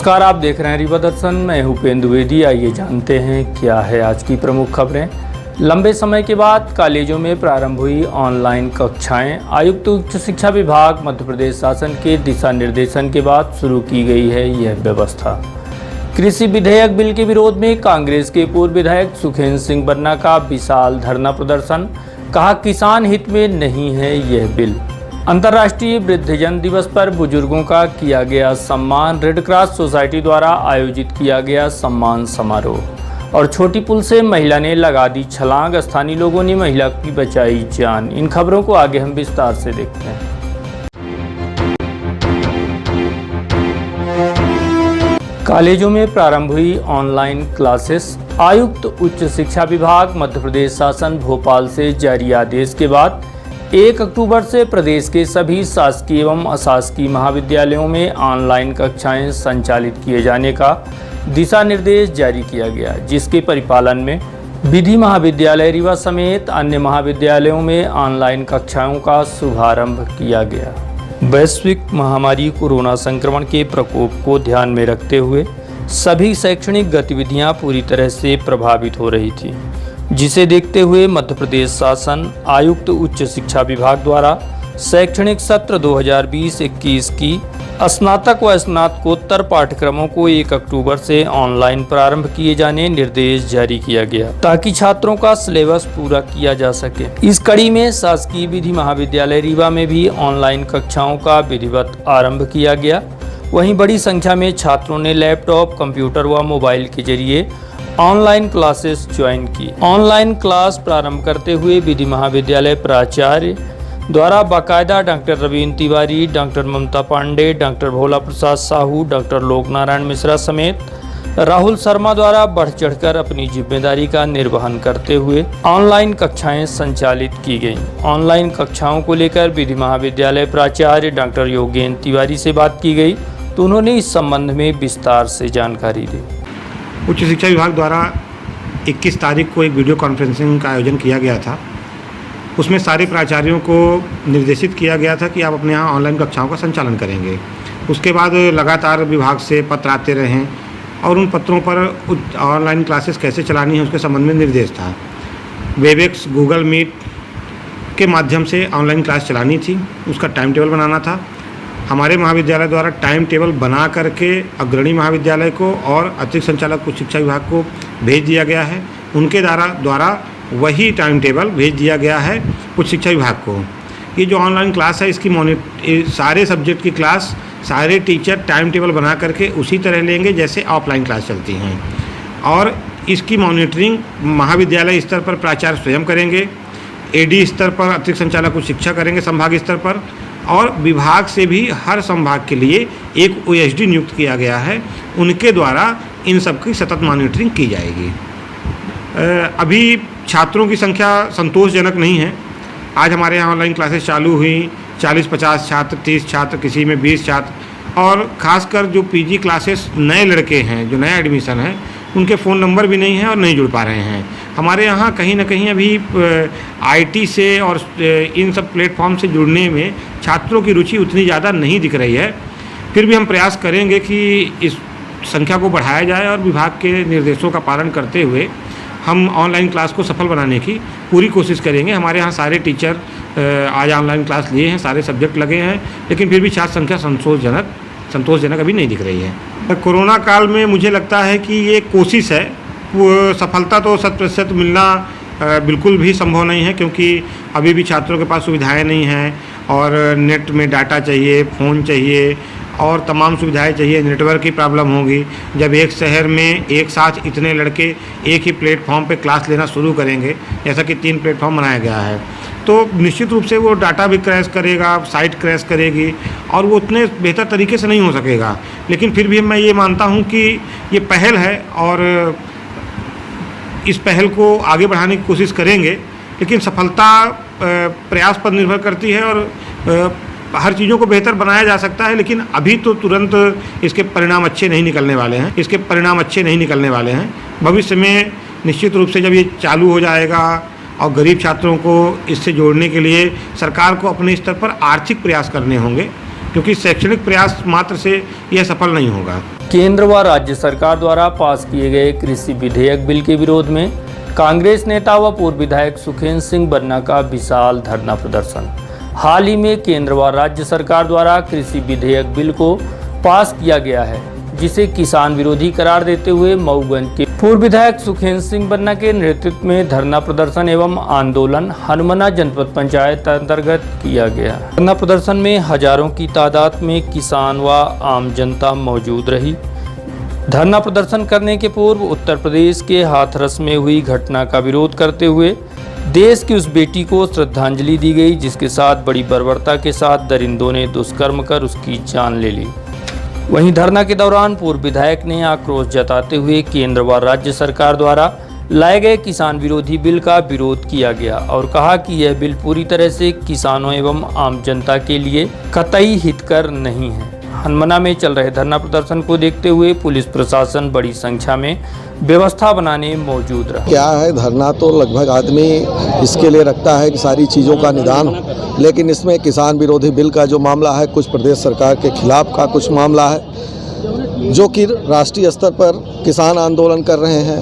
नमस्कार, आप देख रहे हैं रीवा दर्शन। मैं हूं उपेंद्र द्विवेदी। आइए जानते हैं क्या है आज की प्रमुख खबरें। लंबे समय के बाद कॉलेजों में प्रारंभ हुई ऑनलाइन कक्षाएं। आयुक्त उच्च शिक्षा विभाग मध्य प्रदेश शासन के दिशा निर्देशन के बाद शुरू की गई है यह व्यवस्था। कृषि विधेयक बिल के विरोध में कांग्रेस के पूर्व विधायक सुखेंद्र सिंह बन्ना का विशाल धरना प्रदर्शन। कहा, किसान हित में नहीं है यह बिल। अंतर्राष्ट्रीय वृद्धजन दिवस पर बुजुर्गों का किया गया सम्मान। रेड क्रॉस सोसाइटी द्वारा आयोजित किया गया सम्मान समारोह। और छोटी पुल से महिला ने लगा दी छलांग। स्थानीय लोगों ने महिला की बचाई जान। इन खबरों को आगे हम विस्तार से देखते हैं। कॉलेजों में प्रारंभ हुई ऑनलाइन क्लासेस। आयुक्त उच्च शिक्षा विभाग मध्य प्रदेश शासन भोपाल से जारी आदेश के बाद 1 अक्टूबर से प्रदेश के सभी शासकीय एवं अशासकीय महाविद्यालयों में ऑनलाइन कक्षाएं संचालित किए जाने का दिशा निर्देश जारी किया गया, जिसके परिपालन में विधि महाविद्यालय रीवा समेत अन्य महाविद्यालयों में ऑनलाइन कक्षाओं का शुभारंभ किया गया। वैश्विक महामारी कोरोना संक्रमण के प्रकोप को ध्यान में रखते हुए सभी शैक्षणिक गतिविधियां पूरी तरह से प्रभावित हो रही थी, जिसे देखते हुए मध्य प्रदेश शासन आयुक्त उच्च शिक्षा विभाग द्वारा शैक्षणिक सत्र 2020-21 की स्नातक व स्नातकोत्तर पाठ्यक्रमों को 1 अक्टूबर से ऑनलाइन प्रारंभ किए जाने निर्देश जारी किया गया, ताकि छात्रों का सिलेबस पूरा किया जा सके। इस कड़ी में शासकीय विधि महाविद्यालय रीवा में भी ऑनलाइन कक्षाओं का विधिवत आरंभ किया गया। वहीं बड़ी संख्या में छात्रों ने लैपटॉप, कंप्यूटर व मोबाइल के जरिए ऑनलाइन क्लासेस ज्वाइन की। ऑनलाइन क्लास प्रारंभ करते हुए विधि महाविद्यालय प्राचार्य द्वारा बाकायदा डॉक्टर रवीन्द्र तिवारी, डॉक्टर ममता पांडे, डॉक्टर भोला प्रसाद साहू, डॉक्टर लोक नारायण मिश्रा समेत राहुल शर्मा द्वारा बढ़ चढ़कर अपनी जिम्मेदारी का निर्वहन करते हुए ऑनलाइन कक्षाएं संचालित की गईं। ऑनलाइन कक्षाओं को लेकर विधि महाविद्यालय प्राचार्य डॉक्टर योगेंद्र तिवारी से बात की गई, तो उन्होंने इस संबंध में विस्तार से जानकारी दी। उच्च शिक्षा विभाग द्वारा 21 तारीख को एक वीडियो कॉन्फ्रेंसिंग का आयोजन किया गया था। उसमें सारे प्राचार्यों को निर्देशित किया गया था कि आप अपने यहाँ ऑनलाइन कक्षाओं का संचालन करेंगे। उसके बाद लगातार विभाग से पत्र आते रहे और उन पत्रों पर ऑनलाइन क्लासेस कैसे चलानी है उसके संबंध में निर्देश था। वेबएक्स, गूगल मीट के माध्यम से ऑनलाइन क्लास चलानी थी, उसका टाइम टेबल बनाना था। हमारे महाविद्यालय द्वारा टाइम टेबल बना करके अग्रणी महाविद्यालय को और अतिरिक्त संचालक उच्च शिक्षा विभाग को भेज दिया गया है। उनके द्वारा वही टाइम टेबल भेज दिया गया है उच्च शिक्षा विभाग को। ये जो ऑनलाइन क्लास है, इसकी सारे सब्जेक्ट की क्लास सारे टीचर टाइम टेबल बना करके उसी तरह लेंगे जैसे ऑफलाइन क्लास चलती हैं। और इसकी मॉनिटरिंग महाविद्यालय स्तर पर प्राचार्य स्वयं करेंगे, एडी स्तर पर अतिरिक्त संचालक उच्च शिक्षा करेंगे संभाग स्तर पर, और विभाग से भी हर संभाग के लिए एक ओएसडी नियुक्त किया गया है। उनके द्वारा इन सब की सतत मॉनिटरिंग की जाएगी। अभी छात्रों की संख्या संतोषजनक नहीं है। आज हमारे यहाँ ऑनलाइन क्लासेस चालू हुई, 40-50 छात्र, 30 छात्र, किसी में 20 छात्र, और ख़ासकर जो पीजी क्लासेस नए लड़के हैं, जो नया एडमिशन है, उनके फ़ोन नंबर भी नहीं हैं और नहीं जुड़ पा रहे हैं। हमारे यहाँ कहीं ना कहीं अभी आईटी से और इन सब प्लेटफॉर्म से जुड़ने में छात्रों की रुचि उतनी ज़्यादा नहीं दिख रही है। फिर भी हम प्रयास करेंगे कि इस संख्या को बढ़ाया जाए और विभाग के निर्देशों का पालन करते हुए हम ऑनलाइन क्लास को सफल बनाने की पूरी कोशिश करेंगे। हमारे यहाँ सारे टीचर आज ऑनलाइन क्लास लिए हैं, सारे सब्जेक्ट लगे हैं, लेकिन फिर भी छात्र संख्या संतोषजनक अभी नहीं दिख रही है। कोरोना काल में मुझे लगता है कि ये कोशिश है, वो सफलता तो 100% मिलना बिल्कुल भी संभव नहीं है, क्योंकि अभी भी छात्रों के पास सुविधाएं नहीं हैं और नेट में डाटा चाहिए, फ़ोन चाहिए और तमाम सुविधाएं चाहिए। नेटवर्क की प्रॉब्लम होगी। जब एक शहर में एक साथ इतने लड़के एक ही प्लेटफॉर्म पे क्लास लेना शुरू करेंगे, जैसा कि 3 प्लेटफॉर्म बनाया गया है, तो निश्चित रूप से वो डाटा भी क्रैश करेगा, साइट क्रैश करेगी और वो उतने बेहतर तरीके से नहीं हो सकेगा। लेकिन फिर भी मैं ये मानता हूँ कि ये पहल है और इस पहल को आगे बढ़ाने की कोशिश करेंगे, लेकिन सफलता प्रयास पर निर्भर करती है और हर चीज़ों को बेहतर बनाया जा सकता है, लेकिन अभी तो तुरंत इसके परिणाम अच्छे नहीं निकलने वाले हैं। भविष्य में निश्चित रूप से जब ये चालू हो जाएगा और गरीब छात्रों को इससे जोड़ने के लिए सरकार को अपने स्तर पर आर्थिक प्रयास करने होंगे, क्योंकि शैक्षणिक प्रयास मात्र से यह सफल नहीं होगा। केंद्र व राज्य सरकार द्वारा पास किए गए कृषि विधेयक बिल के विरोध में कांग्रेस नेता व पूर्व विधायक सुखेंद्र सिंह बन्ना का विशाल धरना प्रदर्शन। हाल ही में केंद्र व राज्य सरकार द्वारा कृषि विधेयक बिल को पास किया गया है, जिसे किसान विरोधी करार देते हुए मऊगंज के पूर्व विधायक सुखेंद्र सिंह बन्ना के नेतृत्व में धरना प्रदर्शन एवं आंदोलन हनुमाना जनपद पंचायत अंतर्गत किया गया। धरना प्रदर्शन में हजारों की तादाद में किसान व आम जनता मौजूद रही। धरना प्रदर्शन करने के पूर्व उत्तर प्रदेश के हाथरस में हुई घटना का विरोध करते हुए देश की उस बेटी को श्रद्धांजलि दी गई, जिसके साथ बड़ी बर्बरता के साथ दरिंदों ने दुष्कर्म कर उसकी जान ले ली। वहीं धरना के दौरान पूर्व विधायक ने आक्रोश जताते हुए केंद्र व राज्य सरकार द्वारा लाए गए किसान विरोधी बिल का विरोध किया गया और कहा कि यह बिल पूरी तरह से किसानों एवं आम जनता के लिए कतई हितकर नहीं है। हनुमाना में चल रहे धरना प्रदर्शन को देखते हुए पुलिस प्रशासन बड़ी संख्या में व्यवस्था बनाने मौजूद रहा। क्या है, धरना तो लगभग आदमी इसके लिए रखता है कि सारी चीज़ों का निदान हो, लेकिन इसमें किसान विरोधी बिल का जो मामला है, कुछ प्रदेश सरकार के खिलाफ का कुछ मामला है, जो कि राष्ट्रीय स्तर पर किसान आंदोलन कर रहे हैं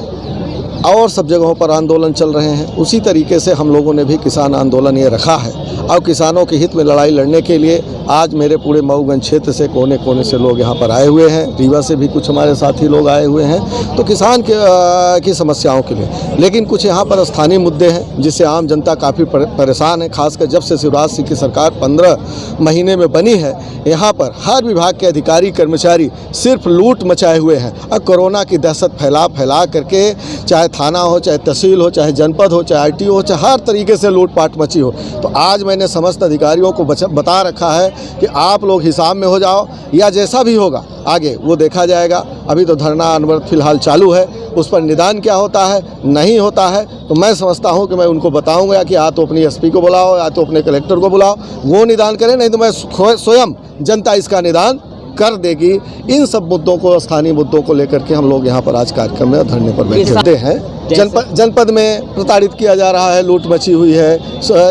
और सब जगहों पर आंदोलन चल रहे हैं। उसी तरीके से हम लोगों ने भी किसान आंदोलन ये रखा है और किसानों के हित में लड़ाई लड़ने के लिए आज मेरे पूरे मऊगंज क्षेत्र से कोने कोने से लोग यहाँ पर आए हुए हैं। रीवा से भी कुछ हमारे साथी लोग आए हुए हैं, तो किसान की समस्याओं के लिए। लेकिन कुछ यहाँ पर स्थानीय मुद्दे हैं जिससे आम जनता काफ़ी परेशान है। खासकर जब से शिवराज सिंह की सरकार 15 महीने में बनी है, यहाँ पर हर विभाग के अधिकारी कर्मचारी सिर्फ लूट मचाए हुए हैं और कोरोना की दहशत फैला करके, चाहे थाना हो, चाहे तहसील हो, चाहे जनपद हो, चाहे RTO हो, चाहे हर तरीके से लूटपाट मची हो। तो आज मैंने समस्त अधिकारियों को बता रखा है कि आप लोग हिसाब में हो जाओ, या जैसा भी होगा आगे वो देखा जाएगा। अभी तो धरना अनवरत फिलहाल चालू है, उस पर निदान क्या होता है नहीं होता है तो मैं समझता हूं कि मैं उनको बताऊंगा कि या तो अपनी SP को बुलाओ या तो अपने कलेक्टर को बुलाओ, वो निदान करें, नहीं तो मैं स्वयं जनता इसका निदान कर देगी। इन सब मुद्दों को, स्थानीय मुद्दों को लेकर के हम लोग यहाँ पर आज कार्यक्रम में धरने पर बैठे हैं। जनपद में प्रताड़ित किया जा रहा है, लूट मची हुई है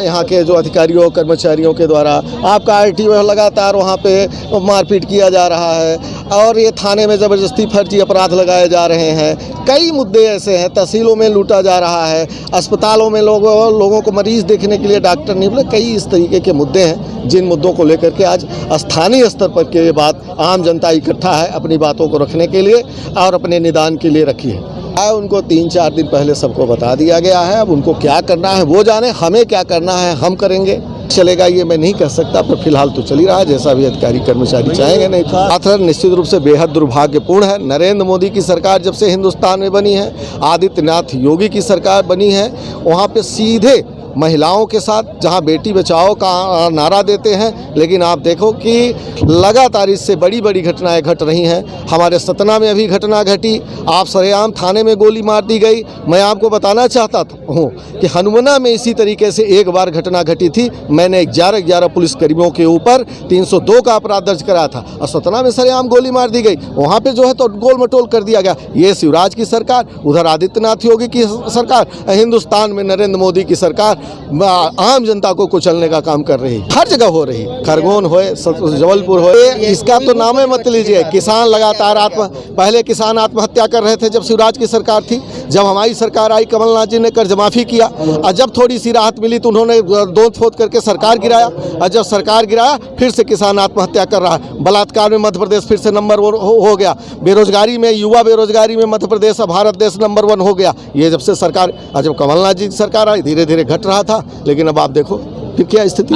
यहाँ के जो अधिकारियों कर्मचारियों के द्वारा। आपका RTO लगातार वहाँ पे मारपीट किया जा रहा है और ये थाने में ज़बरदस्ती फर्जी अपराध लगाए जा रहे हैं। कई मुद्दे ऐसे हैं, तहसीलों में लूटा जा रहा है, अस्पतालों में लोगों को मरीज़ देखने के लिए डॉक्टर नहीं मिले। कई इस तरीके के मुद्दे हैं जिन मुद्दों को लेकर के आज स्थानीय स्तर पर के बात आम जनता इकट्ठा है अपनी बातों को रखने के लिए और अपने निदान के लिए रखी है। उनको 3-4 दिन पहले सबको बता दिया गया है। अब उनको क्या करना है वो जाने, हमें क्या करना है हम करेंगे। चलेगा ये मैं नहीं कह सकता, पर फिलहाल तो चल ही रहा है जैसा भी अधिकारी कर्मचारी चाहेंगे। नहीं हाथरस निश्चित रूप से बेहद दुर्भाग्यपूर्ण है। नरेंद्र मोदी की सरकार जब से हिंदुस्तान में बनी है, आदित्यनाथ योगी की सरकार बनी है, वहाँ पे सीधे महिलाओं के साथ जहां बेटी बचाओ का नारा देते हैं, लेकिन आप देखो कि लगातार इससे बड़ी बड़ी घटनाएं घट रही हैं। हमारे सतना में अभी घटना घटी, आप सरेआम थाने में गोली मार दी गई। मैं आपको बताना चाहता हूँ कि हनुमाना में इसी तरीके से एक बार घटना घटी थी। मैंने 11 पुलिसकर्मियों के ऊपर 302 का अपराध दर्ज कराया था और सतना में सरेआम गोली मार दी गई। वहाँ पर जो है तो गोल मटोल कर दिया गया। ये शिवराज की सरकार, उधर आदित्यनाथ योगी की सरकार, हिंदुस्तान में नरेंद्र मोदी की सरकार आम जनता को कुचलने का काम कर रही, हर जगह हो रही। खरगोन हो, जबलपुर हो, इसका तो नाम ही मत लीजिए। किसान लगातार पहले किसान आत्महत्या कर रहे थे जब शिवराज की सरकार थी। जब हमारी सरकार आई, कमलनाथ जी ने कर्ज माफ़ी किया और जब थोड़ी सी राहत मिली तो उन्होंने दोंत फोत करके सरकार गिराया और जब सरकार गिराया फिर से किसान आत्महत्या कर रहा है। बलात्कार में मध्य प्रदेश फिर से नंबर 1 हो गया। बेरोजगारी में, युवा बेरोजगारी में मध्य प्रदेश भारत देश नंबर 1 हो गया। ये जब से सरकार, जब कमलनाथ जी की सरकार आई, धीरे धीरे घट रहा था, लेकिन अब आप देखो फिर क्या स्थिति।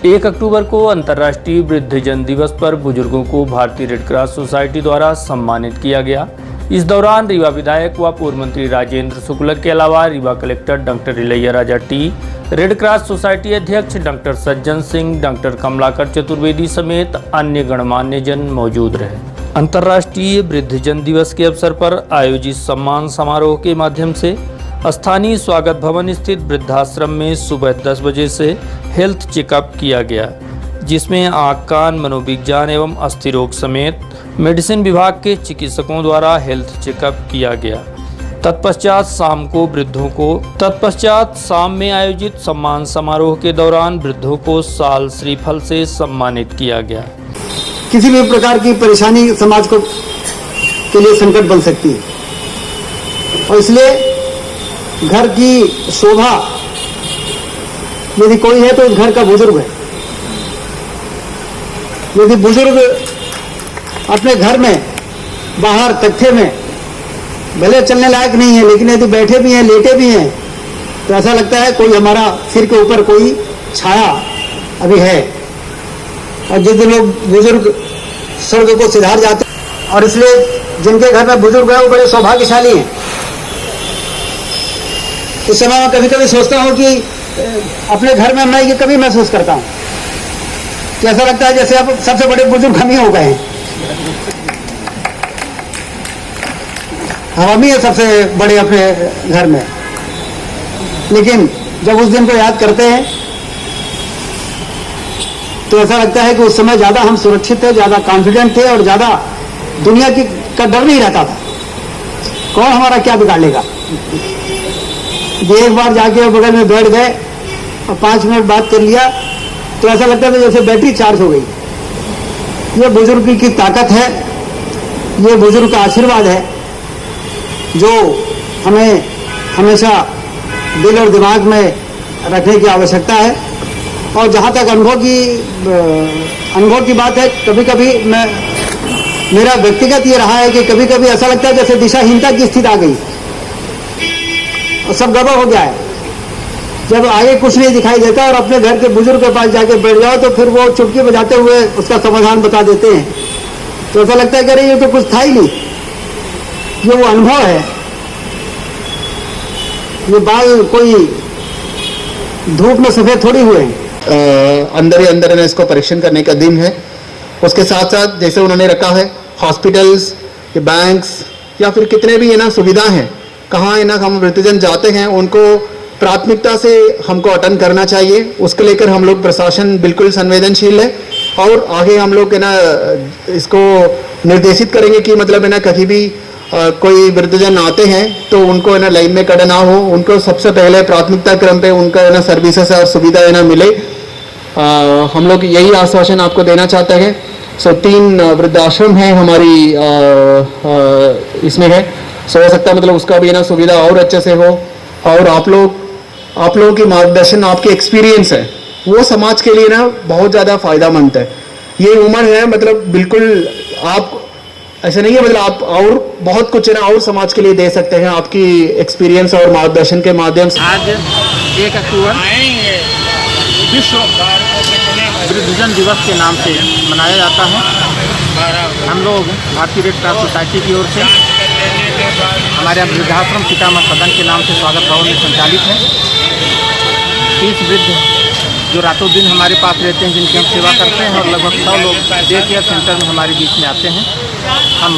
1 अक्टूबर को अंतर्राष्ट्रीय वृद्धजन दिवस पर बुजुर्गों को भारतीय रेड क्रॉस सोसाइटी द्वारा सम्मानित किया गया। इस दौरान रीवा विधायक व पूर्व मंत्री राजेंद्र शुक्ल के अलावा रीवा कलेक्टर डॉक्टर इलैया टी, रेड क्रॉस सोसाइटी अध्यक्ष डॉक्टर सज्जन सिंह, डॉक्टर कमलाकर चतुर्वेदी समेत अन्य गणमान्य जन मौजूद रहे। अंतर्राष्ट्रीय वृद्धजन दिवस के अवसर पर आयोजित सम्मान समारोह के माध्यम से स्थानीय स्वागत भवन स्थित वृद्धाश्रम में सुबह 10 बजे से हेल्थ चेकअप किया गया, जिसमें आँख कान मनोविज्ञान एवं अस्थि रोग समेत मेडिसिन विभाग के चिकित्सकों द्वारा हेल्थ चेकअप किया गया। तत्पश्चात शाम में आयोजित सम्मान समारोह के दौरान वृद्धों को साल श्रीफल से सम्मानित किया गया। किसी भी प्रकार की परेशानी समाज को के लिए संकट बन सकती है। और इसलिए घर की शोभा यदि कोई है तो उस घर का बुजुर्ग है। यदि बुजुर्ग अपने घर में बाहर तख्ते में भले चलने लायक नहीं है, लेकिन यदि बैठे भी हैं, लेटे भी हैं, तो ऐसा लगता है कोई हमारा सिर के ऊपर कोई छाया अभी है। और जिस दिन लोग बुजुर्ग स्वर्ग को सिधार जाते हैं, और इसलिए जिनके घर में बुजुर्ग है वो बड़े सौभाग्यशाली हैं। इस समय मैं कभी कभी सोचता हूँ कि अपने घर में मैं ये कभी महसूस करता हूँ कि ऐसा लगता है जैसे अब सबसे बड़े बुजुर्ग हम ही हो गए हैं। हम ही है सबसे बड़े अपने घर में। लेकिन जब उस दिन को याद करते हैं तो ऐसा लगता है कि उस समय ज़्यादा हम सुरक्षित थे, ज़्यादा कॉन्फिडेंट थे और ज़्यादा दुनिया की का डर नहीं रहता था। कौन हमारा क्या बिगाड़ लेगा। ये एक बार जाके बगल में बैठ गए और 5 मिनट बात कर लिया तो ऐसा लगता था जैसे बैटरी चार्ज हो गई। ये बुजुर्ग की ताकत है, ये बुजुर्ग का आशीर्वाद है जो हमें हमेशा दिल और दिमाग में रखने की आवश्यकता है। और जहाँ तक अनुभव की बात है, कभी कभी मेरा व्यक्तिगत ये रहा है कि कभी कभी ऐसा लगता है जैसे दिशाहीनता की स्थिति आ गई और सब गड़बड़ हो गया है। जब आगे कुछ नहीं दिखाई देता और अपने घर के बुजुर्ग के पास जाके बैठ जाओ तो फिर वो चुटकी बजाते हुए उसका समाधान बता देते हैं। तो ऐसा लगता है कि अरे ये तो कुछ था ही नहीं। ये वो अनुभव है। ये बाल कोई धूप में सफेद थोड़ी हुए हैं। अंदर ही अंदर ना इसको परीक्षण करने का दिन है। उसके साथ साथ जैसे उन्होंने रखा है हॉस्पिटल्स या बैंक्स या फिर कितने भी है ना सुविधा हैं, कहाँ है ना हम वृद्धजन जाते हैं उनको प्राथमिकता से हमको अटेंड करना चाहिए। उसको लेकर हम लोग प्रशासन बिल्कुल संवेदनशील है और आगे हम लोग है ना इसको निर्देशित करेंगे कि मतलब है ना कभी भी कोई वृद्धजन आते हैं तो उनको है ना लाइन में खड़ा ना हो, उनको सबसे पहले प्राथमिकता क्रम पे उनका है ना सर्विसेज और सुविधा है ना मिले। हम लोग यही आश्वासन आपको देना चाहते हैं। 3 वृद्धाश्रम है हमारी इसमें है। हो सकता मतलब उसका भी है ना सुविधा और अच्छे से हो। और आप लोगों की मार्गदर्शन, आपकी एक्सपीरियंस है वो समाज के लिए ना बहुत ज़्यादा फायदामंद है। ये उम्र है मतलब बिल्कुल आप ऐसा नहीं है, मतलब आप और बहुत कुछ है ना और समाज के लिए दे सकते हैं आपकी एक्सपीरियंस और मार्गदर्शन के माध्यम से। आज 1 अक्टूबर विश्व वृद्धजन दिवस के नाम से मनाया जाता है। हम लोग भारतीय रेड क्रॉस सोसाइटी की ओर से हमारे यहाँ वृद्धाश्रम सीतामढ़ी सदन के नाम से स्वागत भवन में संचालित है। 30 वृद्ध जो रातों दिन हमारे पास रहते हैं, जिनकी हम सेवा करते हैं, और लगभग 100 लोग डे केयर सेंटर में हमारे बीच में आते हैं। हम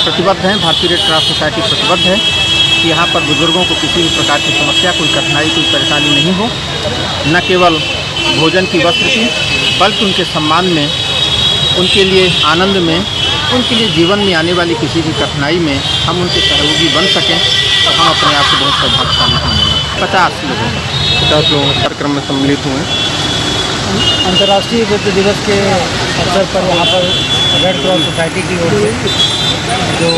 प्रतिबद्ध हैं, भारतीय रेड क्रॉस सोसाइटी प्रतिबद्ध है कि यहाँ पर बुजुर्गों को किसी भी प्रकार की समस्या, कोई कठिनाई, कोई परेशानी नहीं हो। न केवल भोजन की, वस्त्र की, बल्कि उनके सम्मान में, उनके लिए आनंद में, उनके लिए जीवन में आने वाली किसी भी कठिनाई में हम उनके सहयोगी बन सकें। तो हम अपने आप को बहुत सौभाग्यशाली मानेंगे। 50 लोगों कार्यक्रम में सम्मिलित हुए। अंतर्राष्ट्रीय वृद्ध दिवस के अवसर पर यहाँ पर रेड क्रॉस सोसाइटी की ओर से जो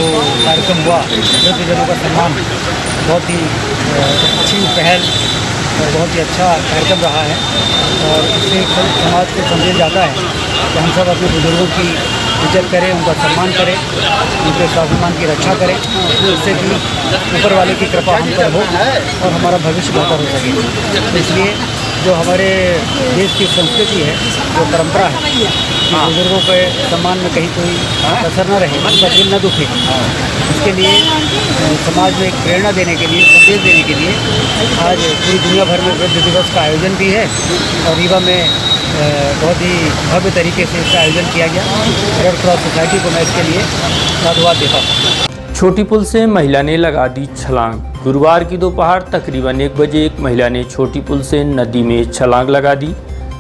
कार्यक्रम हुआ, वृद्धजनों का सम्मान, बहुत ही अच्छी पहल और बहुत ही अच्छा कार्यक्रम रहा है। और इससे समाज को संदेश जाता है कि हम सब अपने बुजुर्गों की इज्जत करें, उनका सम्मान करें, उनके स्वाभिमान की रक्षा करें, जिससे कि ऊपर वाले की कृपा हम पर हो और हमारा भविष्य बेहतर हो सके। तो इसलिए जो हमारे देश की संस्कृति है, जो परंपरा है कि बुजुर्गों के सम्मान में कहीं कोई कसर न रहे, उनका दिल न दुखे, इसके लिए समाज में एक प्रेरणा देने के लिए, संदेश देने के लिए आज पूरी दुनिया भर में वृद्ध दिवस का आयोजन भी है। और रीवा में बहुत ही भव्य तरीके से इसका आयोजन किया गया। रेड क्रॉस सोसाइटी को मैं इसके लिए साधुवाद देता हूँ। छोटी पुल से महिला ने लगा दी छलांग। गुरुवार की दोपहर तकरीबन 1 बजे एक महिला ने छोटी पुल से नदी में छलांग लगा दी।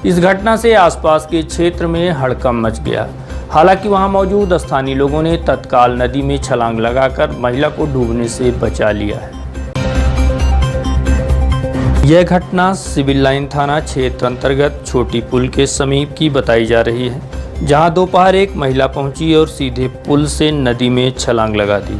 इस घटना से आसपास के क्षेत्र में हड़कंप मच गया। हालांकि वहां मौजूद स्थानीय लोगों ने तत्काल नदी में छलांग लगाकर महिला को डूबने से बचा लिया है। यह घटना सिविल लाइन थाना क्षेत्र अंतर्गत छोटी पुल के समीप की बताई जा रही है। जहां दोपहर एक महिला पहुंची और सीधे पुल से नदी में छलांग लगा दी।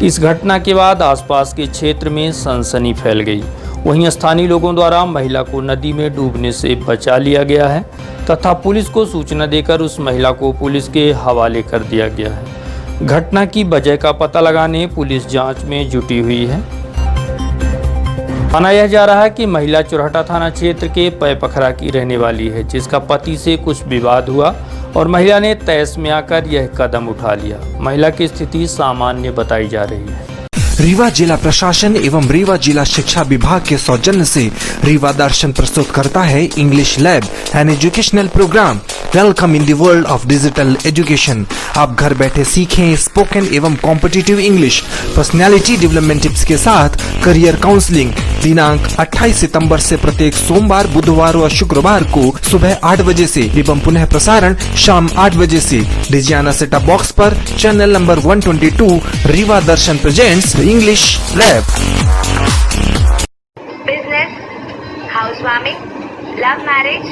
इस घटना के बाद आसपास के क्षेत्र में सनसनी फैल गई। वहीं स्थानीय लोगों द्वारा महिला को नदी में डूबने से बचा लिया गया है तथा पुलिस को सूचना देकर उस महिला को पुलिस के हवाले कर दिया गया है। घटना की वजह का पता लगाने पुलिस जांच में जुटी हुई है। माना यह जा रहा है कि महिला चुरहटा थाना क्षेत्र के पैपखरा की रहने वाली है, जिसका पति से कुछ विवाद हुआ और महिला ने तैस में आकर यह कदम उठा लिया। महिला की स्थिति सामान्य बताई जा रही है। रीवा जिला प्रशासन एवं रीवा जिला शिक्षा विभाग के सौजन्य से रीवा दर्शन प्रस्तुत करता है English lab and educational program. Welcome in the world of digital education. आप घर बैठे सीखें स्पोकन एवं competitive English, personality development tips के साथ करियर काउंसलिंग। दिनांक 28 सितंबर से प्रत्येक सोमवार, बुधवार और शुक्रवार को सुबह 8 बजे से एवं पुनः प्रसारण शाम 8 बजे से डिजियाना सेटअप बॉक्स पर channel number 122 Rewa Darshan presents English lab. Business, housewarming, love marriage,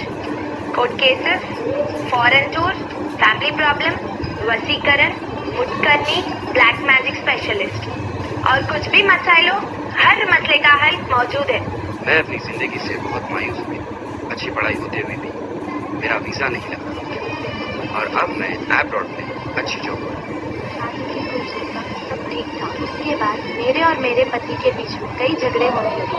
court cases, foreign tour, family problem, वसीकरण, मुटकरनी, ब्लैक मैजिक स्पेशलिस्ट और कुछ भी मसाइल हो, हर मसले का हल मौजूद है। मैं अपनी जिंदगी से बहुत मायूस हुई। अच्छी पढ़ाई होते हुए भी मेरा वीजा नहीं लगा और अब मैं अब्रॉड में अच्छी जॉब कर। सब ठीक था। उसके बाद मेरे और मेरे पति के बीच में कई झगड़े होने लगे,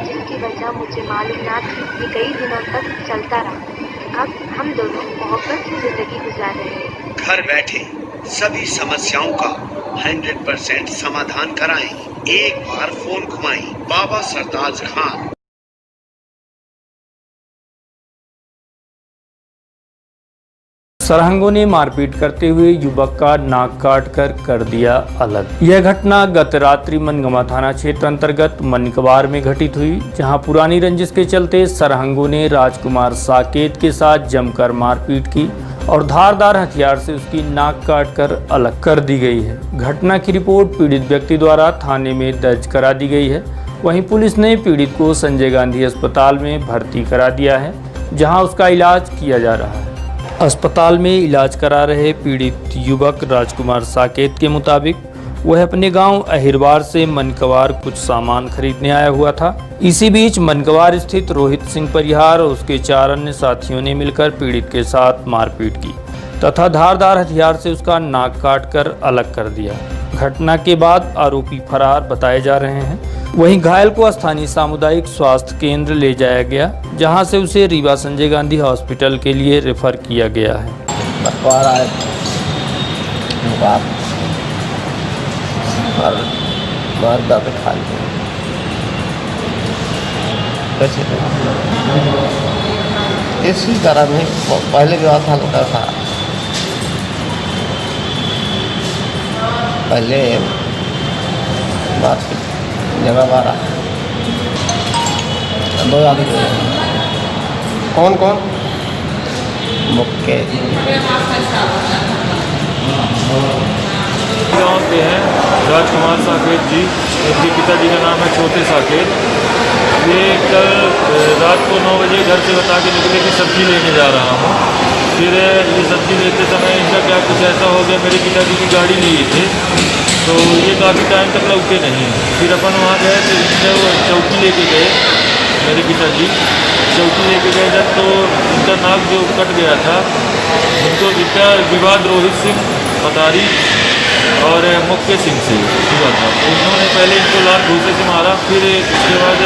जिसकी वजह मुझे मालूम ना थी। ये कई दिनों तक चलता रहा। अब हम दोनों मोहब्बत की जिंदगी गुजार रहे हैं। घर बैठे सभी समस्याओं का 100% समाधान कराएं। एक बार फोन घुमाएं। बाबा सरताज खान। सरहंगों ने मारपीट करते हुए युवक का नाक काट कर दिया अलग। यह घटना गत रात्रि मनगमा थाना क्षेत्र अंतर्गत मनकवार में घटित हुई, जहां पुरानी रंजिश के चलते सरहंगों ने राजकुमार साकेत के साथ जमकर मारपीट की और धारदार हथियार से उसकी नाक काट कर अलग कर दी गई है। घटना की रिपोर्ट पीड़ित व्यक्ति द्वारा थाने में दर्ज करा दी गई है। वहीं पुलिस ने पीड़ित को संजय गांधी अस्पताल में भर्ती करा दिया है, जहां उसका इलाज किया जा रहा है। अस्पताल में इलाज करा रहे पीड़ित युवक राजकुमार साकेत के मुताबिक वह अपने गांव अहिरवार से मनकवार कुछ सामान खरीदने आया हुआ था। इसी बीच मनकवार स्थित रोहित सिंह परिहार और उसके 4 अन्य साथियों ने मिलकर पीड़ित के साथ मारपीट की तथा धारदार हथियार से उसका नाक काट कर अलग कर दिया। घटना के बाद आरोपी फरार बताए जा रहे हैं। वहीं घायल को स्थानीय सामुदायिक स्वास्थ्य केंद्र ले जाया गया, जहां से उसे रीवा संजय गांधी हॉस्पिटल के लिए रेफर किया गया है। इसी कारण ही पहले विवाह था लोग था। पहले बात जगह बारा 2 आदमी। कौन कौन? मुक्के गाँव के हैं राजकुमार साकेत जी, इनके पिताजी का नाम है छोटे साकेत। ये कल रात को 9 बजे घर से बता के निकले कि सब्जी लेने जा रहा हूँ। फिर ये सब्जी लेते समय इनका क्या कुछ ऐसा हो गया, मेरे पिताजी की गाड़ी लिए थे तो ये काफ़ी टाइम तक लौटे नहीं। फिर अपन वहाँ गए तो इनसे वो चौकी लेके गए, मेरे पिताजी चौकी लेके गए जब तो इनका नाक जो कट गया था, इनका विवाद रोहित सिंह पतारी और मुक्के सिंह से हुआ था। उन्होंने पहले इनको लाल घूसे से मारा, फिर उसके बाद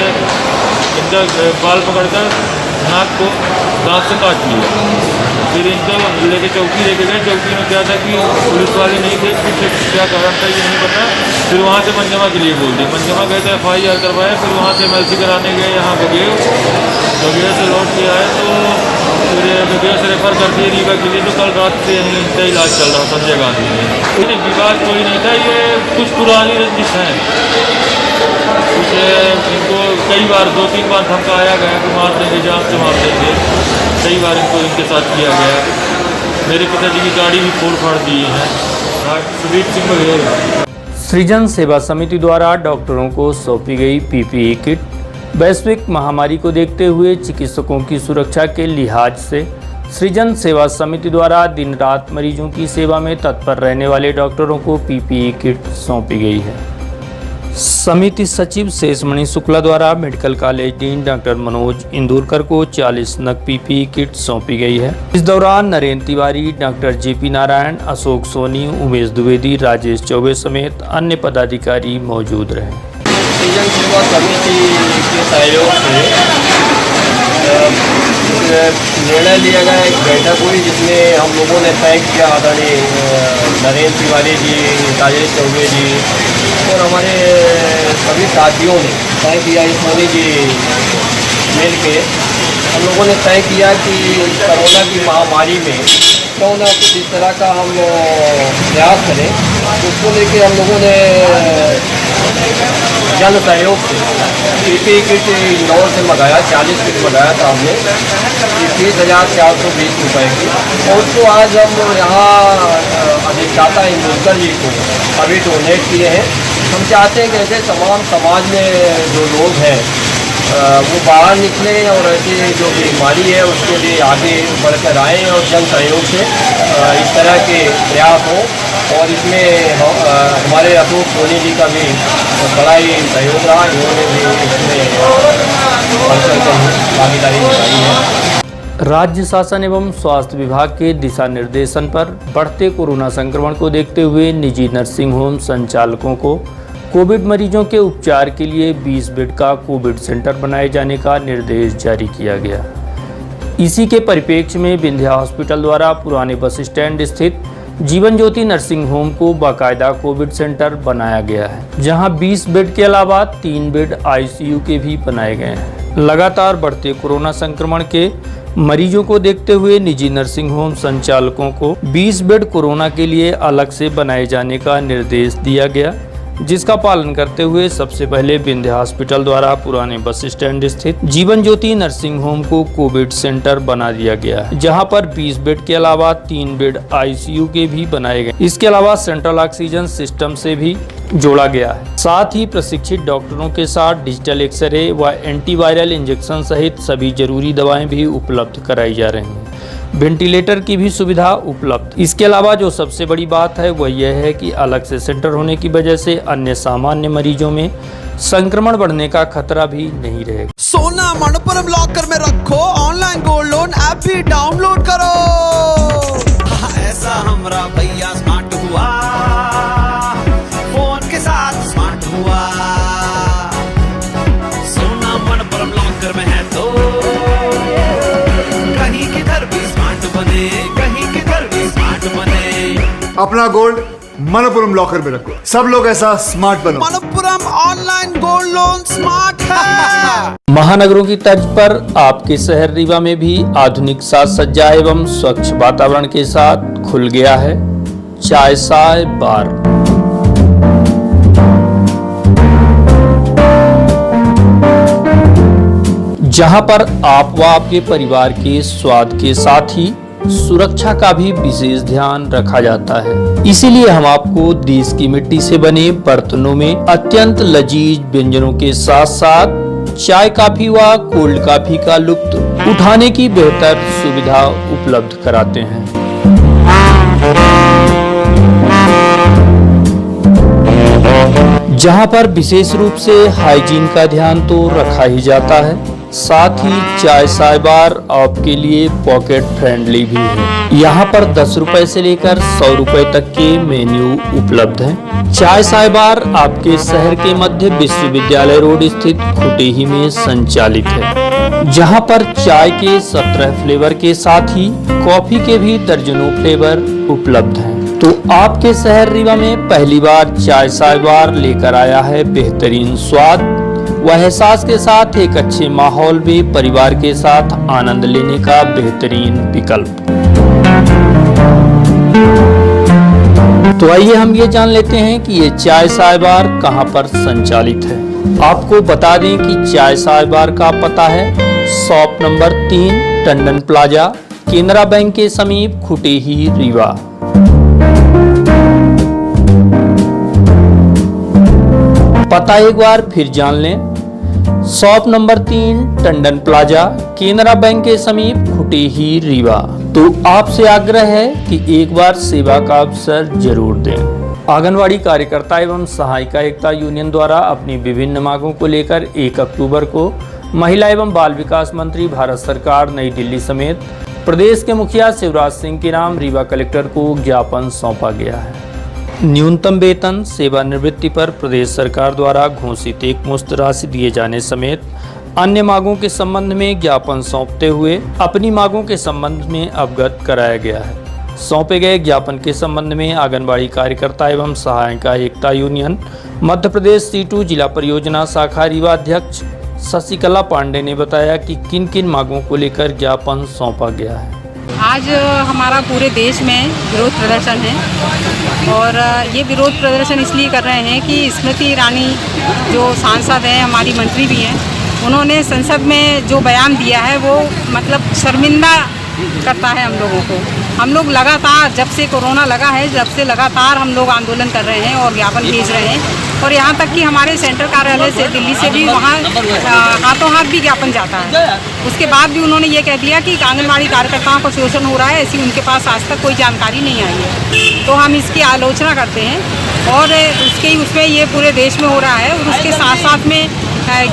इनका बाल पकड़कर नाक को दांत से काट लिया। फिर इनको लेके चौकी लेके गए। चौकी में क्या था कि पुलिस वाले नहीं थे, फिर क्या कारण था ये नहीं पता। फिर वहाँ से मनजमा के लिए बोल दिए। मनजमा गए तो FIR करवाया, फिर वहाँ से MLC कराने गए यहाँ बगेर से लौट के आए तो फिर बगेर से रेफर कर दिए रीवा के लिए। तो कल रात से यहीं इनका इलाज चल रहा संजय गांधी में। फिर विवाद कोई नहीं था, ये कुछ पुरानी रंजिश हैं। कुछ इनको कई बार 2-3 बार धमकाया गया कि मार देंगे, जान से मार देंगे। कई बार इनको इनके साथ किया गया। मेरे पिताजी की गाड़ी भी फोड़ फाड़ दी है। सुदीप सिंह बघेल। सृजन सेवा समिति द्वारा डॉक्टरों को सौंपी गई PPE किट वैश्विक महामारी को देखते हुए चिकित्सकों की सुरक्षा के लिहाज से सृजन सेवा समिति द्वारा दिन रात मरीजों की सेवा में तत्पर रहने वाले डॉक्टरों को पीपीई किट सौंपी गई है। समिति सचिव शेषमणि शुक्ला द्वारा medical college dean doctor Manoj Indurkar को 40 नग पीपीई किट सौंपी गई है। इस दौरान नरेंद्र तिवारी, डॉक्टर जेपी नारायण, अशोक सोनी, उमेश द्विवेदी, राजेश चौबे समेत अन्य पदाधिकारी मौजूद रहे। सृजन सेवा समिति के सहयोग से निर्णय लिया गया, एक बैठक हुई जिसमें हम लोगों ने तय किया, आदरणीय नरेंद्र तिवारी जी, राजेश चौबे जी और हमारे सभी साथियों ने तय किया, सोनी जी मिल के हम लोगों ने तय किया कि कोरोना की महामारी में क्यों ना कुछ इस तरह का हम प्रयास करें। उसको लेके हम लोगों ने जन सहयोग से पीपीई किट इंदौर से मंगाया, 40 किट मंगाया था हमने 30,420 रुपये की, और उसको आज हम यहाँ अधिष्ठाता इंदुरकर जी को अभी डोनेट किए हैं। हम चाहते हैं कि ऐसे तमाम समाज में जो लोग हैं वो बाहर निकलें और ऐसी जो बीमारी है उसके लिए आगे बढ़कर आएँ और जन सहयोग से इस तरह के प्रयास हों। और इसमें हमारे अशोक सोनी जी का भी बड़ा ही सहयोग रहा, इन्होंने भी इसमें भागीदारी निभाई है। राज्य शासन एवं स्वास्थ्य विभाग के दिशा निर्देशन पर बढ़ते कोरोना संक्रमण को देखते हुए निजी नर्सिंग होम संचालकों को कोविड मरीजों के उपचार के लिए 20 बेड का कोविड सेंटर बनाए जाने का निर्देश जारी किया गया। इसी के परिप्रेक्ष्य में विंध्या हॉस्पिटल द्वारा पुराने बस स्टैंड स्थित जीवन ज्योति नर्सिंग होम को बाकायदा कोविड सेंटर बनाया गया है, जहां 20 बेड के अलावा 3 बेड आईसीयू के भी बनाए गए हैं। लगातार बढ़ते कोरोना संक्रमण के मरीजों को देखते हुए निजी नर्सिंग होम संचालकों को 20 बेड कोरोना के लिए अलग से बनाए जाने का निर्देश दिया गया, जिसका पालन करते हुए सबसे पहले विंध्या हॉस्पिटल द्वारा पुराने बस स्टैंड स्थित जीवन ज्योति नर्सिंग होम को कोविड सेंटर बना दिया गया है, जहां पर 20 बेड के अलावा 3 बेड आईसीयू के भी बनाए गए। इसके अलावा सेंट्रल ऑक्सीजन सिस्टम से भी जोड़ा गया है। साथ ही प्रशिक्षित डॉक्टरों के साथ डिजिटल एक्सरे व एंटीवायरल इंजेक्शन सहित सभी जरूरी दवाएं भी उपलब्ध कराई जा रही हैं। वेंटिलेटर की भी सुविधा उपलब्ध। इसके अलावा जो सबसे बड़ी बात है वह यह है कि अलग से सेंटर होने की वजह से अन्य सामान्य मरीजों में संक्रमण बढ़ने का खतरा भी नहीं रहेगा। सोना मनपुरम लॉकर में रखो, ऑनलाइन गोल्ड लोन ऐप भी डाउनलोड करो। ऐसा हमरा भैया स्मार्ट हुआ, फोन के साथ स्मार्ट हुआ। सोना मनपुरम लॉकर में है तो कहीं किधर भी स्मार्ट बने, कहीं किधर भी स्मार्ट बने। अपना गोल्ड मनपुरम लॉकर में रखो, सब लोग ऐसा स्मार्ट बनो। Manappuram online gold loan smart है। महानगरों की तर्ज पर आपके शहर रीवा में भी आधुनिक साज सज्जा एवं स्वच्छ वातावरण के साथ खुल गया है चाय साय बार। जहां पर आप व आपके परिवार के स्वाद के साथ ही सुरक्षा का भी विशेष ध्यान रखा जाता है। इसीलिए हम आपको देश की मिट्टी से बने बर्तनों में अत्यंत लजीज व्यंजनों के साथ साथ चाय कॉफी व कोल्ड कॉफी का लुत्फ उठाने की बेहतर सुविधा उपलब्ध कराते हैं। जहां पर विशेष रूप से हाइजीन का ध्यान तो रखा ही जाता है, साथ ही चाय साय बार आपके लिए पॉकेट फ्रेंडली भी है। यहाँ पर 10 रुपए से लेकर 100 रुपए तक के मेन्यू उपलब्ध हैं। चाय साय बार आपके शहर के मध्य विश्वविद्यालय रोड स्थित खुटेही में संचालित है, जहाँ पर चाय के 17 फ्लेवर के साथ ही कॉफी के भी दर्जनों फ्लेवर उपलब्ध हैं। तो आपके शहर रीवा में पहली बार चाय साय बार लेकर आया है बेहतरीन स्वाद व एहसास के साथ एक अच्छे माहौल में परिवार के साथ आनंद लेने का बेहतरीन विकल्प। तो आइए हम ये जान लेते हैं कि ये चाय साय बार कहाँ पर संचालित है। आपको बता दें कि चाय साय बार का पता है shop number 3 Tandon plaza, Canara bank के समीप, खुटेही, रीवा। पता एक बार फिर जान लें, shop number 3 Tandon plaza, Canara bank के समीप, खुटेही, रीवा। तो आपसे आग्रह है कि एक बार सेवा का अवसर जरूर दें। आंगनवाड़ी कार्यकर्ता एवं सहायिका एकता यूनियन द्वारा अपनी विभिन्न मांगों को लेकर 1 अक्टूबर को महिला एवं बाल विकास मंत्री भारत सरकार नई दिल्ली समेत प्रदेश के मुखिया शिवराज सिंह के नाम रीवा कलेक्टर को ज्ञापन सौंपा गया है। न्यूनतम वेतन, सेवानिवृत्ति पर प्रदेश सरकार द्वारा घोषित एकमुश्त राशि दिए जाने समेत अन्य मांगों के संबंध में ज्ञापन सौंपते हुए अपनी मांगों के संबंध में अवगत कराया गया है। सौंपे गए ज्ञापन के संबंध में आंगनबाड़ी कार्यकर्ता एवं सहायिका एकता यूनियन मध्य प्रदेश C2 जिला परियोजना शाखा रीवा अध्यक्ष शशिकला पांडे ने बताया कि किन किन मांगों को लेकर ज्ञापन सौंपा गया है। आज हमारा पूरे देश में विरोध प्रदर्शन है और ये विरोध प्रदर्शन इसलिए कर रहे हैं कि स्मृति ईरानी जो सांसद हैं, हमारी मंत्री भी हैं, उन्होंने संसद में जो बयान दिया है वो मतलब शर्मिंदा करता है हम लोगों को। हम लोग लगातार जब से कोरोना लगा है, जब से लगातार हम लोग आंदोलन कर रहे हैं और ज्ञापन भेज रहे हैं और यहाँ तक कि हमारे सेंट्रल कार्यालय से दिल्ली से भी वहाँ हाथों हाथ भी ज्ञापन जाता है। उसके बाद भी उन्होंने ये कह दिया कि आंगनबाड़ी कार्यकर्ताओं को शोषण हो रहा है, ऐसी उनके पास आज तक कोई जानकारी नहीं आई है। तो हम इसकी आलोचना करते हैं और उसमें ये पूरे देश में हो रहा है। और उसके साथ साथ में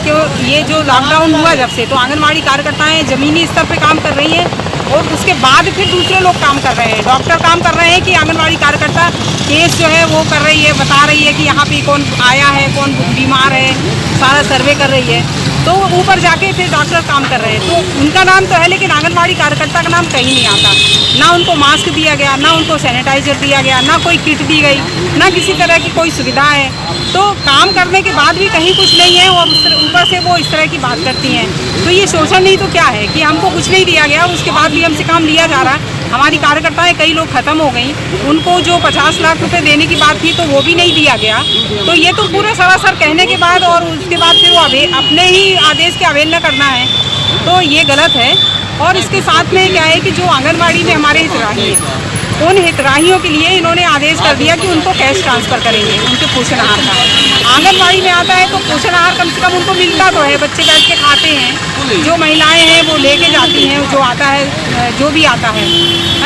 क्यों ये जो लॉकडाउन हुआ जब से, तो आंगनबाड़ी कार्यकर्ताएँ ज़मीनी स्तर पर काम कर रही हैं और उसके बाद फिर दूसरे लोग काम कर रहे हैं। डॉक्टर काम कर रहे हैं कि आंगनबाड़ी कार्यकर्ता केस जो है वो कर रही है, बता रही है कि यहाँ पे कौन आया है, कौन बीमार है, सारा सर्वे कर रही है। तो ऊपर जाके फिर डॉक्टर काम कर रहे हैं। तो उनका नाम तो है लेकिन आंगनबाड़ी कार्यकर्ता का नाम कहीं नहीं आता। ना उनको मास्क दिया गया, ना उनको सैनिटाइजर दिया गया, ना कोई किट दी गई, ना किसी तरह की कोई सुविधा है। तो काम करने के बाद भी कहीं कुछ नहीं है और ऊपर से वो इस तरह की बात करती हैं। तो ये शोषण नहीं तो क्या है कि हमको कुछ नहीं दिया गया, उसके बाद भी हमसे काम लिया जा रहा है। हमारी कार्यकर्ताएं कई लोग खत्म हो गई, उनको जो 50 लाख रुपए देने की बात थी तो वो भी नहीं दिया गया। तो ये तो पूरा सरासर कहने के बाद और उसके बाद फिर वो अपने ही आदेश की अवहेलना करना है, तो ये गलत है। और इसके साथ में क्या है कि जो आंगनबाड़ी में हमारे हितग्राही हैं, उन हितग्राहियों के लिए इन्होंने आदेश कर दिया कि उनको कैश ट्रांसफ़र करेंगे उनके पोषण आहार का। आंगनबाड़ी में आता है तो पोषण आहार कम से कम उनको मिलता तो है, बच्चे बैठ के खाते हैं, जो महिलाएं हैं वो लेके जाती हैं, जो आता है, जो भी आता है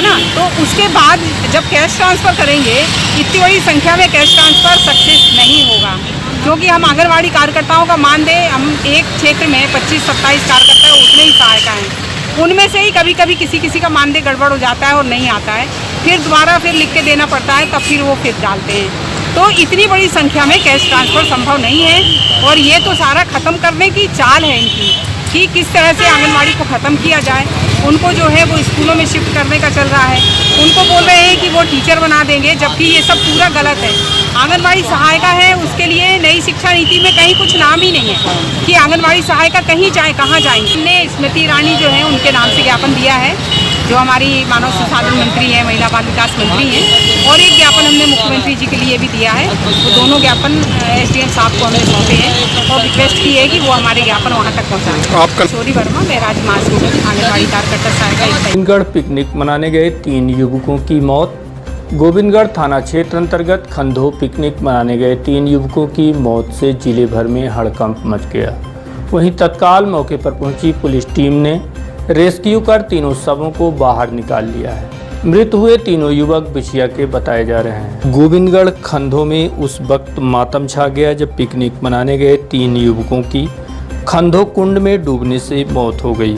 ना। तो उसके बाद जब कैश ट्रांसफ़र करेंगे, इतनी बड़ी संख्या में कैश ट्रांसफ़र सक्सेस नहीं होगा, क्योंकि हम आंगनबाड़ी कार्यकर्ताओं का मानदेय, हम एक क्षेत्र में 25-27 कार्यकर्ता है, उतने ही सहायिका हैं, उनमें से ही कभी कभी किसी का मानदेय गड़बड़ हो जाता है और नहीं आता है, फिर दोबारा फिर लिख के देना पड़ता है, तब फिर वो फिर डालते हैं। तो इतनी बड़ी संख्या में कैश ट्रांसफ़र संभव नहीं है और ये तो सारा ख़त्म करने की चाल है इनकी कि किस तरह से आंगनबाड़ी को ख़त्म किया जाए। उनको जो है वो स्कूलों में शिफ्ट करने का चल रहा है, उनको बोल रहे हैं कि वो टीचर बना देंगे, जबकि ये सब पूरा गलत है। आंगनबाड़ी सहायिका है, उसके लिए नई शिक्षा नीति में कहीं कुछ नाम ही नहीं है कि आंगनबाड़ी सहायिका कहीं जाए, कहाँ जाएंगी। हमने स्मृति ईरानी जो है उनके नाम से ज्ञापन दिया है, जो हमारी मानव संसाधन मंत्री हैं, महिला बाल विकास मंत्री हैं, और एक ज्ञापन हमने मुख्यमंत्री जी के लिए भी दिया है। वो दोनों ज्ञापन SDM साहब को हमने सौंपे हैं और रिक्वेस्ट की है कि वो हमारे ज्ञापन वहाँ तक पहुँचाएं। आपका किशोरी वर्मा, मैं राजमास आंगनबाड़ी कार्यकर्ता सहायिका। गोविंदगढ़ पिकनिक मनाने गए 3 युवकों की मौत। गोविंदगढ़ थाना क्षेत्र अंतर्गत खंधो पिकनिक मनाने गए 3 युवकों की मौत से जिले भर में हड़कंप मच गया। वहीं तत्काल मौके पर पहुंची पुलिस टीम ने रेस्क्यू कर तीनों शवों को बाहर निकाल लिया है। मृत हुए तीनों युवक बिछिया के बताए जा रहे हैं। गोविंदगढ़ खंधो में उस वक्त मातम छा गया जब पिकनिक मनाने गए 3 युवकों की खंधो कुंड में डूबने से मौत हो गई।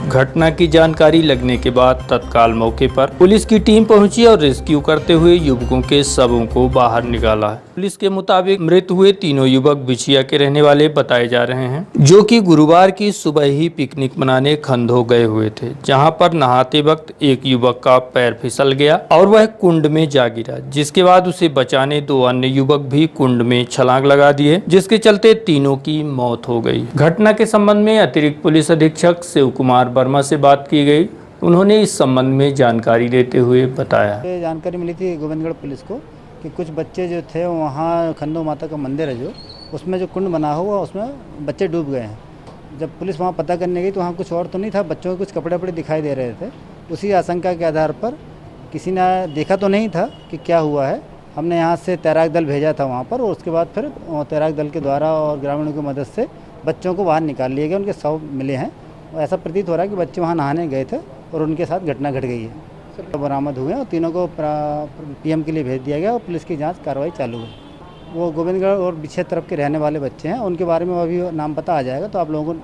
घटना की जानकारी लगने के बाद तत्काल मौके पर पुलिस की टीम पहुंची और रेस्क्यू करते हुए युवकों के शवों को बाहर निकाला है। पुलिस के मुताबिक मृत हुए तीनों युवक बिछिया के रहने वाले बताए जा रहे हैं, जो कि गुरुवार की सुबह ही पिकनिक मनाने खंधो गए हुए थे, जहां पर नहाते वक्त एक युवक का पैर फिसल गया और वह कुंड में जा गिरा, जिसके बाद उसे बचाने 2 अन्य युवक भी कुंड में छलांग लगा दिए, जिसके चलते तीनों की मौत हो गई। घटना के संबंध में अतिरिक्त पुलिस अधीक्षक शिव कुमार वर्मा से बात की गई। उन्होंने इस संबंध में जानकारी देते हुए बताया, जानकारी मिली थी गोविंदगढ़ पुलिस को कि कुछ बच्चे जो थे वहाँ खंडो माता का मंदिर है, जो उसमें जो कुंड बना हुआ उसमें बच्चे डूब गए हैं। जब पुलिस वहाँ पता करने गई तो वहाँ कुछ और तो नहीं था, बच्चों के कुछ कपड़े वपड़े दिखाई दे रहे थे। उसी आशंका के आधार पर किसी ने देखा तो नहीं था कि क्या हुआ है, हमने यहाँ से तैराक दल भेजा था वहाँ पर, और उसके बाद फिर तैराक दल के द्वारा और ग्रामीणों की मदद से बच्चों को बाहर निकाल लिए गए। उनके शव मिले हैं। ऐसा प्रतीत हो रहा है कि बच्चे वहाँ नहाने गए थे और उनके साथ घटना घट गई है। तो बरामद हुए और तीनों को पीएम के लिए भेज दिया गया और पुलिस की जांच कार्रवाई चालू है। वो गोविंदगढ़ और बिछे तरफ के रहने वाले बच्चे हैं। उनके बारे में अभी नाम पता आ जाएगा तो आप लोगों को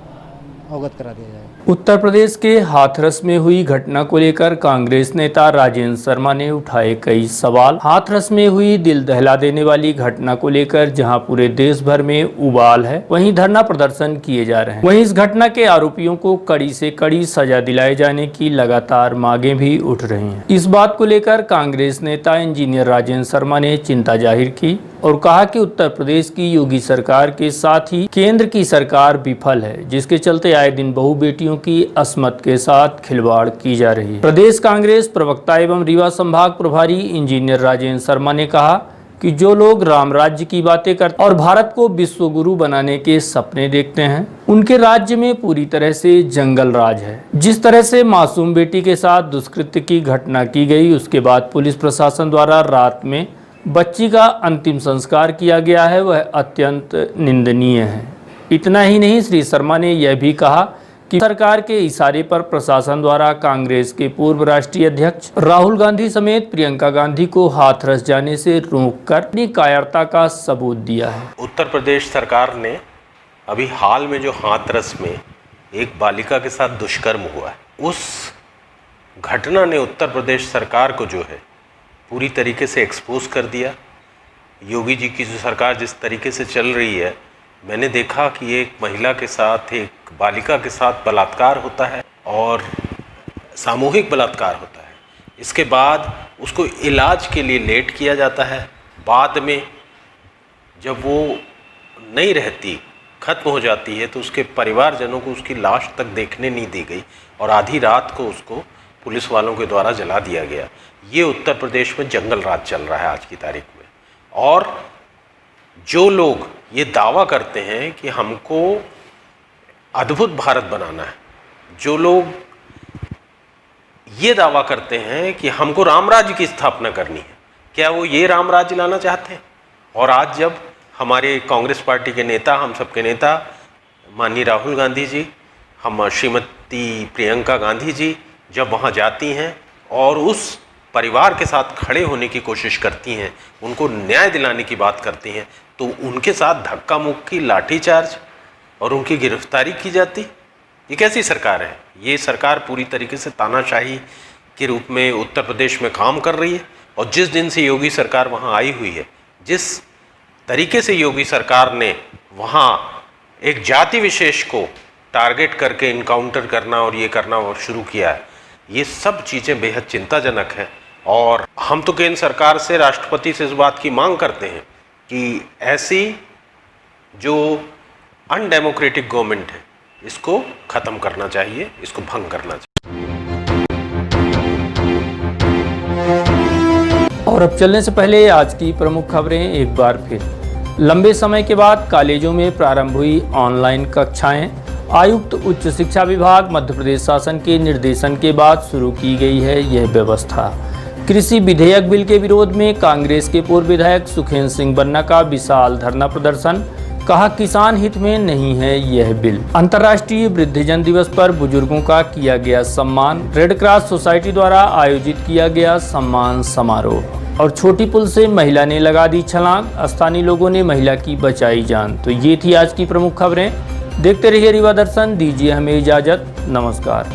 अवगत करा दिया जाएगा। उत्तर प्रदेश के हाथरस में हुई घटना को लेकर कांग्रेस नेता राजेंद्र शर्मा ने उठाए कई सवाल। हाथरस में हुई दिल दहला देने वाली घटना को लेकर जहां पूरे देश भर में उबाल है, वहीं धरना प्रदर्शन किए जा रहे हैं। वहीं इस घटना के आरोपियों को कड़ी से कड़ी सजा दिलाए जाने की लगातार मांगे भी उठ रही हैं। इस बात को लेकर कांग्रेस नेता इंजीनियर राजेंद्र शर्मा ने चिंता जाहिर की और कहा कि उत्तर प्रदेश की योगी सरकार के साथ ही केंद्र की सरकार विफल है, जिसके चलते आए दिन बहू बेटियों की अस्मत के साथ खिलवाड़ की जा रही है। प्रदेश कांग्रेस प्रवक्ता एवं रीवा संभाग प्रभारी इंजीनियर राजेंद्र शर्मा ने कहा कि जो लोग राम राज्य की बातें करते और भारत को विश्व गुरु बनाने के सपने देखते हैं, उनके राज्य में पूरी तरह से जंगल राज है। जिस तरह से मासूम बेटी के साथ दुष्कृत्य की घटना की गई, उसके बाद पुलिस प्रशासन द्वारा रात में बच्ची का अंतिम संस्कार किया गया है, वह अत्यंत निंदनीय है। इतना ही नहीं, श्री शर्मा ने यह भी कहा कि सरकार के इशारे पर प्रशासन द्वारा कांग्रेस के पूर्व राष्ट्रीय अध्यक्ष राहुल गांधी समेत प्रियंका गांधी को हाथरस जाने से रोककर अपनी कायरता का सबूत दिया है। उत्तर प्रदेश सरकार ने अभी हाल में जो हाथरस में एक बालिका के साथ दुष्कर्म हुआ है, उस घटना ने उत्तर प्रदेश सरकार को जो है पूरी तरीके से एक्सपोज कर दिया। योगी जी की जो सरकार जिस तरीके से चल रही है, मैंने देखा कि एक महिला के साथ, एक बालिका के साथ बलात्कार होता है और सामूहिक बलात्कार होता है। इसके बाद उसको इलाज के लिए लेट किया जाता है। बाद में जब वो नहीं रहती, ख़त्म हो जाती है, तो उसके परिवारजनों को उसकी लाश तक देखने नहीं दी गई और आधी रात को उसको पुलिस वालों के द्वारा जला दिया गया। ये उत्तर प्रदेश में जंगल राज चल रहा है आज की तारीख में। और जो लोग ये दावा करते हैं कि हमको अद्भुत भारत बनाना है, जो लोग ये दावा करते हैं कि हमको राम राज्य की स्थापना करनी है, क्या वो ये राम राज्य लाना चाहते हैं? और आज जब हमारे कांग्रेस पार्टी के नेता, हम सबके नेता माननीय राहुल गांधी जी, हम श्रीमती प्रियंका गांधी जी जब वहाँ जाती हैं और उस परिवार के साथ खड़े होने की कोशिश करती हैं, उनको न्याय दिलाने की बात करती हैं, तो उनके साथ धक्का मुक्की, लाठीचार्ज और उनकी गिरफ्तारी की जाती। ये कैसी सरकार है? ये सरकार पूरी तरीके से तानाशाही के रूप में उत्तर प्रदेश में काम कर रही है। और जिस दिन से योगी सरकार वहाँ आई हुई है, जिस तरीके से योगी सरकार ने वहाँ एक जाति विशेष को टारगेट करके इनकाउंटर करना और ये करना शुरू किया है, ये सब चीज़ें बेहद चिंताजनक हैं। और हम तो केंद्र सरकार से, राष्ट्रपति से इस बात की मांग करते हैं कि ऐसी जो अनडेमोक्रेटिक गवर्नमेंट है, इसको ख़त्म करना चाहिए, इसको भंग करना चाहिए। और अब चलने से पहले आज की प्रमुख खबरें एक बार फिर। लंबे समय के बाद कॉलेजों में प्रारंभ हुई ऑनलाइन कक्षाएं। आयुक्त उच्च शिक्षा विभाग मध्य प्रदेश शासन के निर्देशन के बाद शुरू की गई है यह व्यवस्था। कृषि विधेयक बिल के विरोध में कांग्रेस के पूर्व विधायक सुखेंद्र सिंह बन्ना का विशाल धरना प्रदर्शन। कहा, किसान हित में नहीं है यह बिल। अंतर्राष्ट्रीय वृद्धजन दिवस पर बुजुर्गों का किया गया सम्मान। रेड क्रॉस सोसाइटी द्वारा आयोजित किया गया सम्मान समारोह। और छोटी पुल से महिला ने लगा दी छलांग, स्थानीय लोगों ने महिला की बचाई जान। तो ये थी आज की प्रमुख खबरें। देखते रहिए रीवा दर्शन, दीजिए हमें इजाजत, नमस्कार।